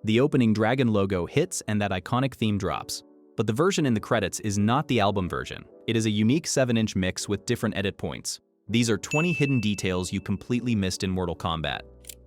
The opening dragon logo hits and that iconic theme drops. But the version in the credits is not the album version. It is a unique 7-inch mix with different edit points. These are 20 hidden details you completely missed in Mortal Kombat.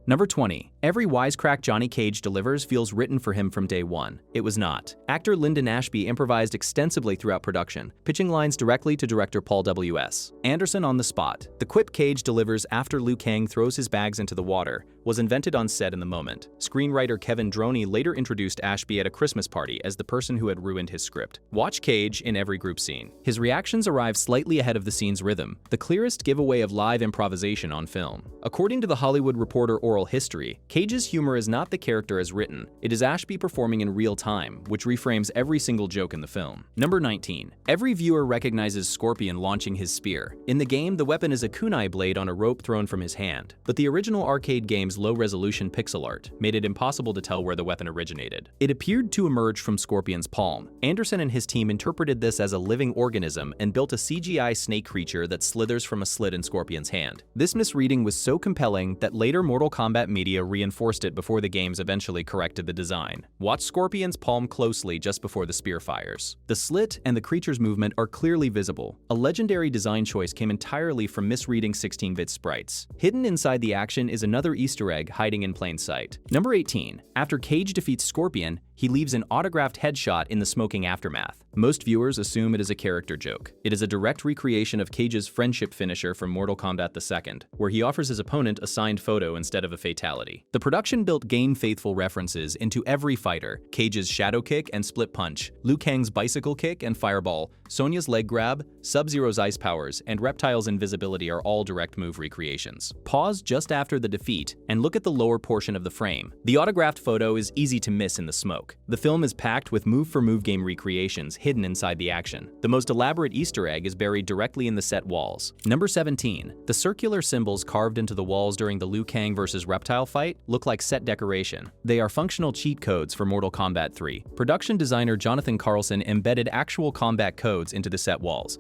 Number 20. Every wisecrack Johnny Cage delivers feels written for him from day one. It was not. Actor Linden Ashby improvised extensively throughout production, pitching lines directly to director Paul W.S. Anderson on the spot. The quip Cage delivers after Liu Kang throws his bags into the water was invented on set in the moment. Screenwriter Kevin Droney later introduced Ashby at a Christmas party as the person who had ruined his script. Watch Cage in every group scene. His reactions arrive slightly ahead of the scene's rhythm, the clearest giveaway of live improvisation on film. According to The Hollywood Reporter Oral History, Cage's humor is not the character as written, it is Ashby performing in real time, which reframes every single joke in the film. Number 19. Every viewer recognizes Scorpion launching his spear. In the game, the weapon is a kunai blade on a rope thrown from his hand, but the original arcade game's low-resolution pixel art made it impossible to tell where the weapon originated. It appeared to emerge from Scorpion's palm. Anderson and his team interpreted this as a living organism and built a CGI snake creature that slithers from a slit in Scorpion's hand. This misreading was so compelling that later Mortal Kombat media reinforced it before the games eventually corrected the design. Watch Scorpion's palm closely just before the spear fires. The slit and the creature's movement are clearly visible. A legendary design choice came entirely from misreading 16-bit sprites. Hidden inside the action is another Easter egg hiding in plain sight. Number 18. After Cage defeats Scorpion, he leaves an autographed headshot in the smoking aftermath. Most viewers assume it is a character joke. It is a direct recreation of Cage's friendship finisher from Mortal Kombat II, where he offers his opponent a signed photo instead of a fatality. The production built game-faithful references into every fighter: Cage's shadow kick and split punch, Liu Kang's bicycle kick and fireball, Sonya's leg grab, Sub-Zero's ice powers, and Reptile's invisibility are all direct move recreations. Pause just after the defeat and look at the lower portion of the frame. The autographed photo is easy to miss in the smoke. The film is packed with move-for-move game recreations hidden inside the action. The most elaborate Easter egg is buried directly in the set walls. Number 17. The circular symbols carved into the walls during the Liu Kang vs. Reptile fight look like set decoration. They are functional cheat codes for Mortal Kombat 3. Production designer Jonathan Carlson embedded actual combat codes into the set walls.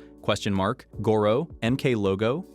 Goro, MK logo,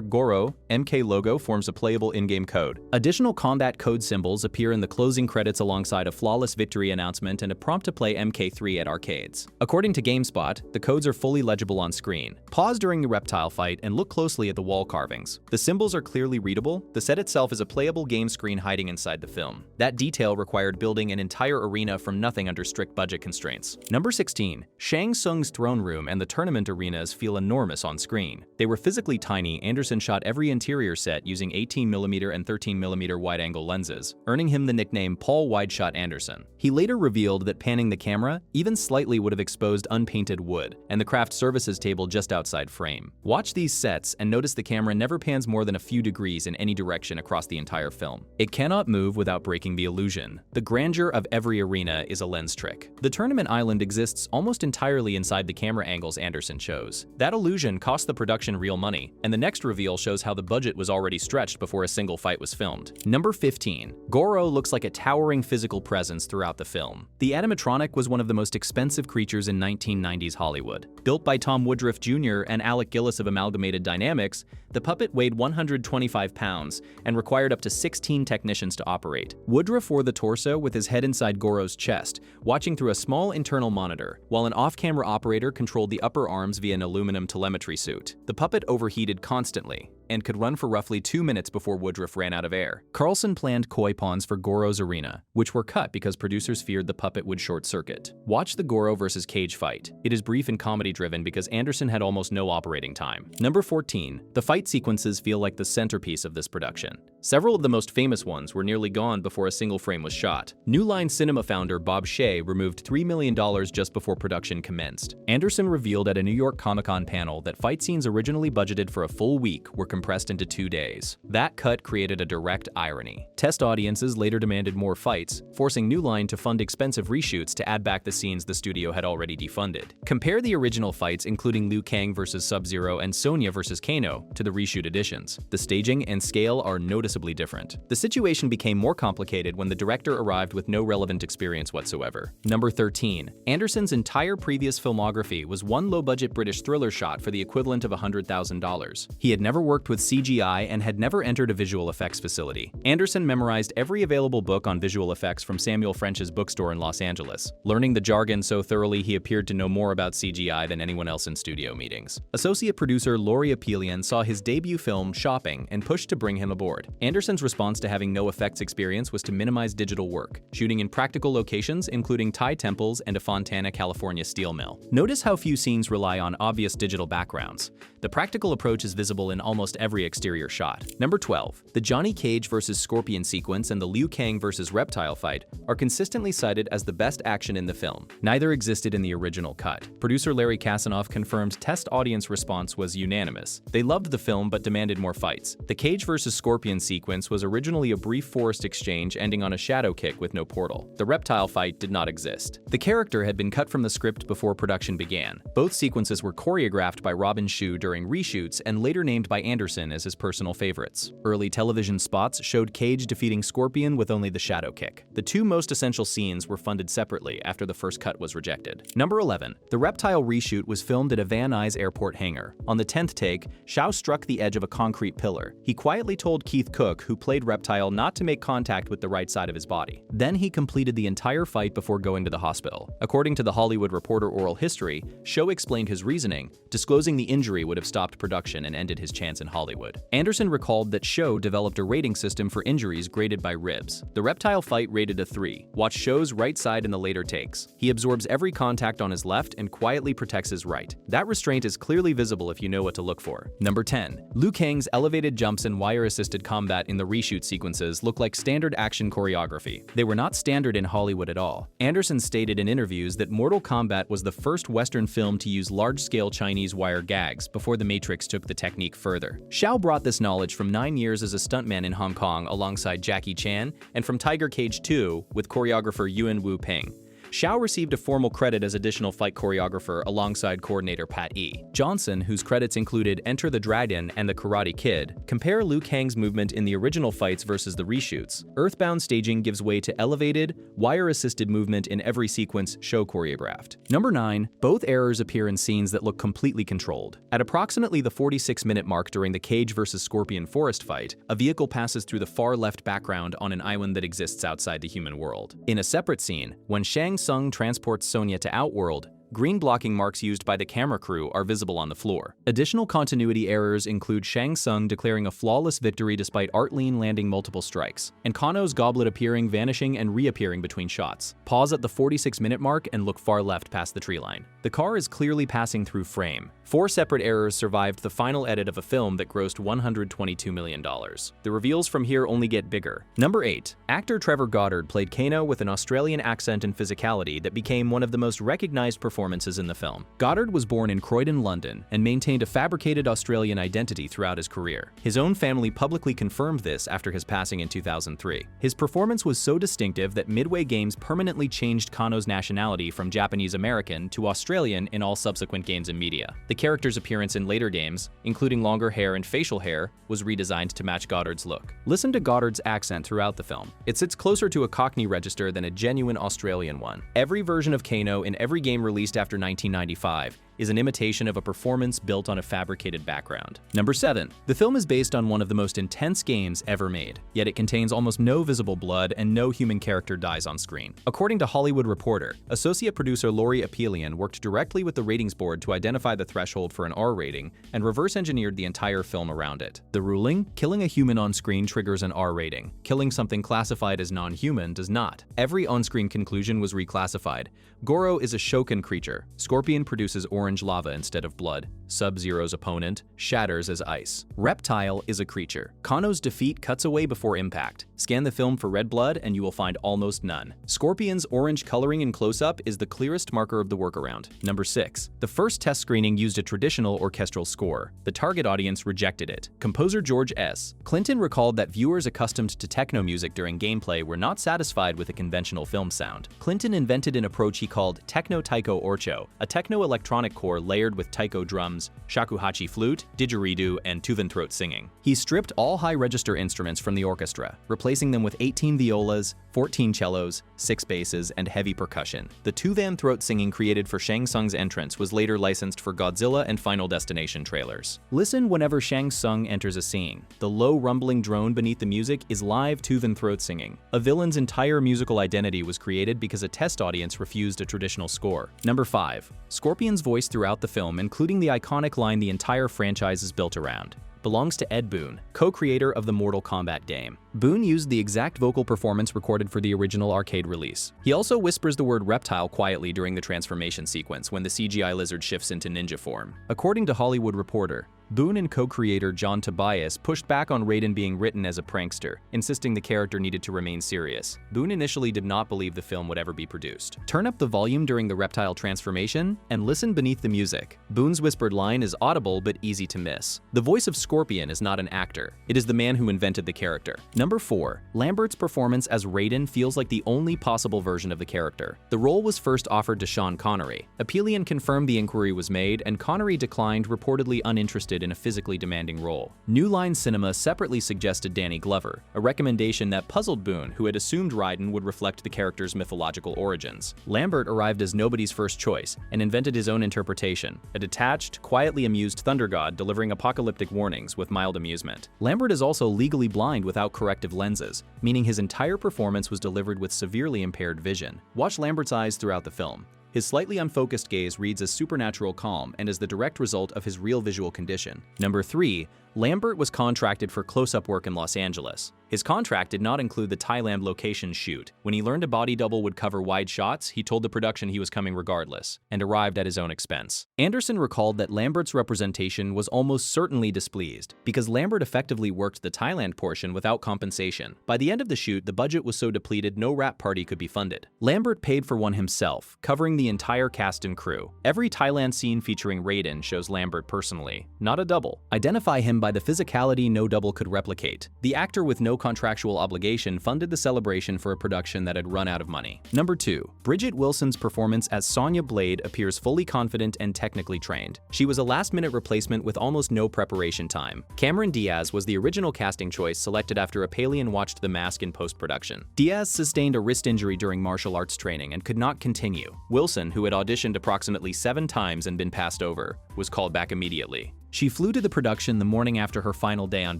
Goro, MK logo forms a playable in-game code. Additional combat code symbols appear in the closing credits alongside a flawless victory announcement and a prompt to play MK3 at arcades. According to GameSpot, the codes are fully legible on screen. Pause during the Reptile fight and look closely at the wall carvings. The symbols are clearly readable. The set itself is a playable game screen hiding inside the film. That detail required building an entire arena from nothing under strict budget constraints. Number 16. Shang Tsung's throne room and the tournament arenas feel enormous on screen. They were physically tiny. Anderson shot every interior set using 18mm and 13mm wide-angle lenses, earning him the nickname Paul Wideshot Anderson. He later revealed that panning the camera even slightly would have exposed unpainted wood and the craft services table just outside frame. Watch these sets and notice the camera never pans more than a few degrees in any direction across the entire film. It cannot move without breaking the illusion. The grandeur of every arena is a lens trick. The tournament island exists almost entirely inside the camera angles Anderson chose. That illusion cost the production real money, and the next reveal shows how the budget was already stretched before a single fight was filmed. Number 15. Goro looks like a towering physical presence throughout the film. The animatronic was one of the most expensive creatures in 1990s Hollywood. Built by Tom Woodruff Jr. and Alec Gillis of Amalgamated Dynamics, the puppet weighed 125 pounds and required up to 16 technicians to operate. Woodruff wore the torso with his head inside Goro's chest, watching through a small internal monitor, while an off-camera operator controlled the upper arms via an aluminum telemetry suit. The puppet overheated constantly and could run for roughly 2 minutes before Woodruff ran out of air. Carlson planned koi pawns for Goro's arena, which were cut because producers feared the puppet would short-circuit. Watch the Goro vs. Cage fight. It is brief and comedy-driven because Anderson had almost no operating time. Number 14. The fight sequences feel like the centerpiece of this production. Several of the most famous ones were nearly gone before a single frame was shot. New Line Cinema founder Bob Shea removed $3 million just before production commenced. Anderson revealed at a New York Comic-Con panel that fight scenes originally budgeted for a full week were compressed into 2 days. That cut created a direct irony. Test audiences later demanded more fights, forcing New Line to fund expensive reshoots to add back the scenes the studio had already defunded. Compare the original fights, including Liu Kang vs. Sub-Zero and Sonya vs. Kano, to the reshoot editions. The staging and scale are noticeably different. The situation became more complicated when the director arrived with no relevant experience whatsoever. Number 13. Anderson's entire previous filmography was one low-budget British thriller shot for the equivalent of $100,000. He had never worked with with CGI and had never entered a visual effects facility. Anderson memorized every available book on visual effects from Samuel French's bookstore in Los Angeles, learning the jargon so thoroughly he appeared to know more about CGI than anyone else in studio meetings. Associate producer Laurie Apelian saw his debut film, Shopping, and pushed to bring him aboard. Anderson's response to having no effects experience was to minimize digital work, shooting in practical locations including Thai temples and a Fontana, California steel mill. Notice how few scenes rely on obvious digital backgrounds. The practical approach is visible in almost every exterior shot. Number 12. The Johnny Cage vs. Scorpion sequence and the Liu Kang vs. Reptile fight are consistently cited as the best action in the film. Neither existed in the original cut. Producer Larry Kasanoff confirmed test audience response was unanimous. They loved the film but demanded more fights. The Cage vs. Scorpion sequence was originally a brief forest exchange ending on a shadow kick with no portal. The Reptile fight did not exist. The character had been cut from the script before production began. Both sequences were choreographed by Robin Shou during reshoots and later named by Anderson as his personal favorites. Early television spots showed Cage defeating Scorpion with only the shadow kick. The two most essential scenes were funded separately after the first cut was rejected. Number 11. The Reptile reshoot was filmed at a Van Nuys airport hangar. On the 10th take, Shou struck the edge of a concrete pillar. He quietly told Keith Cook, who played Reptile, not to make contact with the right side of his body. Then he completed the entire fight before going to the hospital. According to the Hollywood Reporter oral history, Shou explained his reasoning, disclosing the injury would have stopped production and ended his chance in Hollywood. Anderson recalled that Shou developed a rating system for injuries graded by ribs. The Reptile fight rated a 3. Watch Shou's right side in the later takes. He absorbs every contact on his left and quietly protects his right. That restraint is clearly visible if you know what to look for. Number 10. Liu Kang's elevated jumps and wire-assisted combat in the reshoot sequences look like standard action choreography. They were not standard in Hollywood at all. Anderson stated in interviews that Mortal Kombat was the first Western film to use large-scale Chinese wire gags before The Matrix took the technique further. Shou brought this knowledge from 9 years as a stuntman in Hong Kong alongside Jackie Chan and from Tiger Cage 2 with choreographer Yuen Wu Ping. Shou received a formal credit as additional fight choreographer alongside coordinator Pat E. Johnson, whose credits included Enter the Dragon and The Karate Kid, compare Liu Kang's movement in the original fights versus the reshoots. Earthbound staging gives way to elevated, wire-assisted movement in every sequence Shou choreographed. Number 9. Both errors appear in scenes that look completely controlled. At approximately the 46-minute mark during the Cage vs. Scorpion forest fight, a vehicle passes through the far left background on an island that exists outside the human world. In a separate scene, when Shang Tsung transports Sonya to Outworld, green blocking marks used by the camera crew are visible on the floor. Additional continuity errors include Shang Tsung declaring a flawless victory despite Artlene landing multiple strikes, and Kano's goblet appearing, vanishing, and reappearing between shots. Pause at the 46-minute mark and look far left past the tree line. The car is clearly passing through frame. 4 separate errors survived the final edit of a film that grossed $122 million. The reveals from here only get bigger. Number 8. Actor Trevor Goddard played Kano with an Australian accent and physicality that became one of the most recognized performances in the film. Goddard was born in Croydon, London, and maintained a fabricated Australian identity throughout his career. His own family publicly confirmed this after his passing in 2003. His performance was so distinctive that Midway Games permanently changed Kano's nationality from Japanese-American to Australian in all subsequent games and media. The character's appearance in later games, including longer hair and facial hair, was redesigned to match Goddard's look. Listen to Goddard's accent throughout the film. It sits closer to a Cockney register than a genuine Australian one. Every version of Kano in every game released after 1995 is an imitation of a performance built on a fabricated background. Number 7. The film is based on one of the most intense games ever made, yet it contains almost no visible blood and no human character dies on screen. According to Hollywood Reporter, associate producer Laurie Apelian worked directly with the ratings board to identify the threshold for an R rating and reverse-engineered the entire film around it. The ruling? Killing a human on screen triggers an R rating. Killing something classified as non-human does not. Every on-screen conclusion was reclassified. Goro is a Shokan creature. Scorpion produces orange lava instead of blood. Sub-Zero's opponent shatters as ice. Reptile is a creature. Kano's defeat cuts away before impact. Scan the film for red blood and you will find almost none. Scorpion's orange coloring in close-up is the clearest marker of the workaround. Number 6. The first test screening used a traditional orchestral score. The target audience rejected it. Composer George S. Clinton recalled that viewers accustomed to techno music during gameplay were not satisfied with a conventional film sound. Clinton invented an approach he called techno-tao orcho, a techno-electronic core layered with taiko drums, shakuhachi flute, didgeridoo, and tuvan throat singing. He stripped all high-register instruments from the orchestra, replacing them with 18 violas, 14 cellos, 6 basses, and heavy percussion. The two-van throat singing created for Shang Tsung's entrance was later licensed for Godzilla and Final Destination trailers. Listen whenever Shang Tsung enters a scene. The low rumbling drone beneath the music is live two-van throat singing. A villain's entire musical identity was created because a test audience refused a traditional score. Number 5. Scorpion's voice throughout the film, including the iconic line the entire franchise is built around, belongs to Ed Boon, co-creator of the Mortal Kombat game. Boon used the exact vocal performance recorded for the original arcade release. He also whispers the word reptile quietly during the transformation sequence when the CGI lizard shifts into ninja form. According to Hollywood Reporter, Boon and co-creator John Tobias pushed back on Raiden being written as a prankster, insisting the character needed to remain serious. Boon initially did not believe the film would ever be produced. Turn up the volume during the reptile transformation and listen beneath the music. Boon's whispered line is audible but easy to miss. The voice of Scorpion is not an actor. It is the man who invented the character. Number 4. Lambert's performance as Raiden feels like the only possible version of the character. The role was first offered to Sean Connery. Apelian confirmed the inquiry was made, and Connery declined, reportedly uninterested in a physically demanding role. New Line Cinema separately suggested Danny Glover, a recommendation that puzzled Boon, who had assumed Raiden would reflect the character's mythological origins. Lambert arrived as nobody's first choice and invented his own interpretation, a detached, quietly amused thunder god delivering apocalyptic warnings with mild amusement. Lambert is also legally blind without corrective lenses, meaning his entire performance was delivered with severely impaired vision. Watch Lambert's eyes throughout the film. His slightly unfocused gaze reads as supernatural calm and is the direct result of his real visual condition. Number 3. Lambert was contracted for close-up work in Los Angeles. His contract did not include the Thailand location shoot. When he learned a body double would cover wide shots, he told the production he was coming regardless, and arrived at his own expense. Anderson recalled that Lambert's representation was almost certainly displeased, because Lambert effectively worked the Thailand portion without compensation. By the end of the shoot, the budget was so depleted no rap party could be funded. Lambert paid for one himself, covering the entire cast and crew. Every Thailand scene featuring Raiden shows Lambert personally, not a double. Identify him by the physicality no double could replicate. The actor with no contractual obligation funded the celebration for a production that had run out of money. Number 2. Bridget Wilson's performance as Sonya Blade appears fully confident and technically trained. She was a last-minute replacement with almost no preparation time. Cameron Diaz was the original casting choice selected after Apelian watched The Mask in post-production. Diaz sustained a wrist injury during martial arts training and could not continue. Wilson, who had auditioned approximately 7 times and been passed over, was called back immediately. She flew to the production the morning after her final day on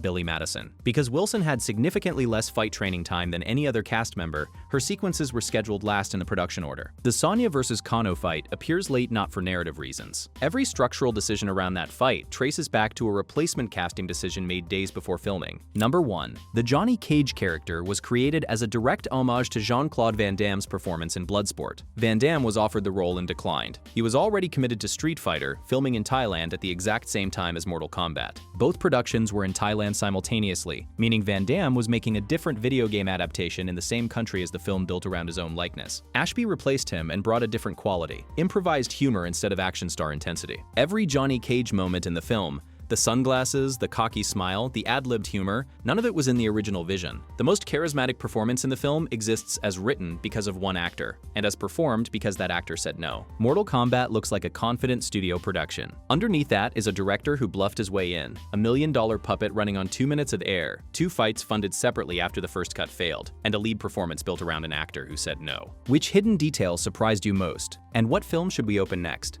Billy Madison. Because Wilson had significantly less fight training time than any other cast member, her sequences were scheduled last in the production order. The Sonya vs. Kano fight appears late not for narrative reasons. Every structural decision around that fight traces back to a replacement casting decision made days before filming. Number 1. The Johnny Cage character was created as a direct homage to Jean-Claude Van Damme's performance in Bloodsport. Van Damme was offered the role and declined. He was already committed to Street Fighter, filming in Thailand at the exact same time as Mortal Kombat. Both productions were in Thailand simultaneously, meaning Van Damme was making a different video game adaptation in the same country as the film built around his own likeness. Ashby replaced him and brought a different quality, improvised humor instead of action star intensity. Every Johnny Cage moment in the film, the sunglasses, the cocky smile, the ad-libbed humor, none of it was in the original vision. The most charismatic performance in the film exists as written because of one actor, and as performed because that actor said no. Mortal Kombat looks like a confident studio production. Underneath that is a director who bluffed his way in, $1 million puppet running on 2 minutes of air, 2 fights funded separately after the first cut failed, and a lead performance built around an actor who said no. Which hidden detail surprised you most? And what film should we open next?